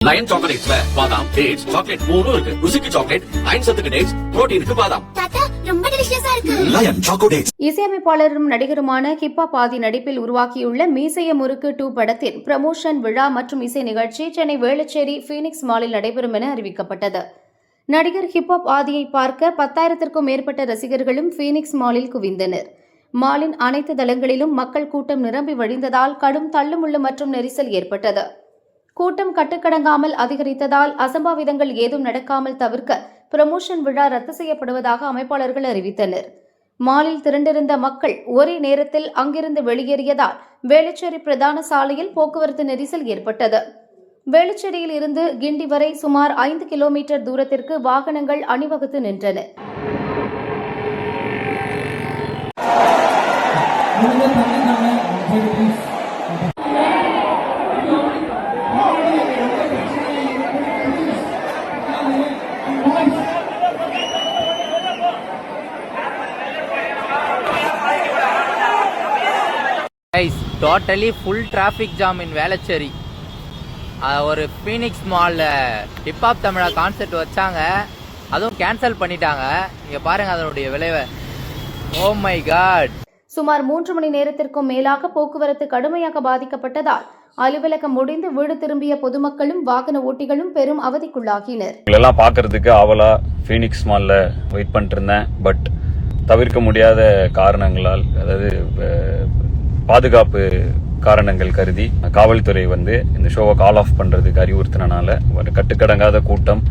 Line சாக்லேட்ஸ்ல பாதாம், dates, chocolate மூணும் இருக்கு. ருசிக்கு சாக்லேட், அயன் சத்துக்கு டேட்ஸ், புரோட்டீனுக்கு பாதாம். தாத்தா ரொம்ப டெலிஷியஸா இருக்கு. Lion choco dates. இசையமைப்பாளரும் நடிகருமான ஹிப்ஹாப் ஆதி நடிப்பில் உருவாக்கியுள்ள மீசைய முறுக்கு 2 படத்தின் ப்ரமோஷன் விழா மற்றும் இசை நிகழ்ச்சி சென்னை வேளச்சேரி பீனிக்ஸ் மாலில் நடைபெறும் என அறிவிக்கப்பட்டது. நடிகர் ஹிப்ஹாப் ஆதியை பார்க்க 10,000க்கும் மேற்பட்ட ரசிகர்களும் பீனிக்ஸ் மாலில் குவிந்தனர். மாலின் அனைத்து தளங்களிலும் மக்கள் கூட்டம் நிரம்பி வழிந்ததால் கடும் தள்ளுமுள்ளு மற்றும் நெரிசல் ஏற்பட்டது. கூட்டம் கட்டுக்கடங்காமல் அதிகரித்ததால் அசம்பாவிதங்கள் ஏதும் நடக்காமல் தவிர்க்க ப்ரமோஷன் விழா ரத்து செய்யப்படுவதாக அமைப்பாளர்கள் அறிவித்தனர். மாலில் திரண்டிருந்த மக்கள் ஒரே நேரத்தில் அங்கிருந்து வெளியேறியதால் வேளச்சேரி பிரதான சாலையில் போக்குவரத்து நெரிசல் ஏற்பட்டது. வேளச்சேரியில் இருந்து கிண்டி வரை சுமார் 5 கிலோமீட்டர் தூரத்திற்கு வாகனங்கள் அணிவகுத்து நின்றன. டோட்டலி ஃபுல் டிராஃபிக் ஜாம் இன் வேளச்சேரி. ஒரு ஃபீனிக்ஸ் மாலில் ஹிப்ஹாப் தமிழா கான்செர்ட் வச்சாங்க, அதுவும் கேன்சல் பண்ணிட்டாங்க. இங்கே பாருங்க அதனுடைய விளைவை. Oh my god. சுமார் 3 மணி நேரத்திற்கும் மேலாக போக்குவரத்து கடுமையாக பாதிக்கப்பட்டதால் அலுவலகம் முடிந்து வீடு திரும்பிய பொதுமக்களும் வாகன ஓட்டிகளும் பெரும் அவதிக்குள்ளாகினர். இதெல்லாம் பார்க்கறதுக்கு ஆவலா ஃபீனிக்ஸ் மால்ல வெயிட் பண்ணிட்டு இருந்தேன். பட் தவிர்க்க முடியாத காரணங்களால், அதாவது பாதுகாப்பு காரணங்கள் கருதி காவல்துறை இந்த ஷோவை கால் ஆஃப் பண்றதுக்கு அறிவுறுத்தினால ஒரு கட்டுக்கடங்காத கூட்டம்,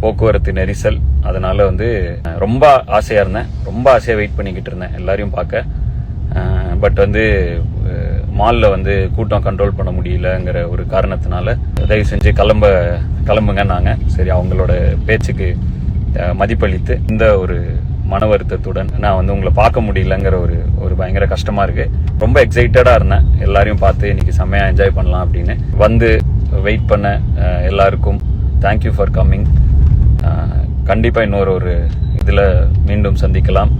போக்குவரத்து நெரிசல், அதனால ரொம்ப ஆசையா இருந்தேன், ரொம்ப ஆசையா வெயிட் பண்ணிக்கிட்டு இருந்தேன் எல்லாரையும் பார்க்க. பட் மால்ல கூட்டம் கண்ட்ரோல் பண்ண முடியலங்கிற ஒரு காரணத்தினால தயவு செஞ்சு கிளம்புங்க நாங்க. சரி, அவங்களோட பேச்சுக்கு மதிப்பளித்து இந்த ஒரு மன வருத்தத்துடன் நான் உங்களை பார்க்க முடியலங்கிற ஒரு பயங்கர கஷ்டமா இருக்கு. ரொம்ப எக்ஸைட்டடா இருந்தேன் எல்லாரையும் பார்த்து இன்னைக்கு செம்மையா என்ஜாய் பண்ணலாம் அப்படின்னு. வெயிட் பண்ண எல்லாருக்கும் தேங்க்யூ ஃபார் கம்மிங். கண்டிப்பா இன்னொரு இதுல மீண்டும் சந்திக்கலாம்.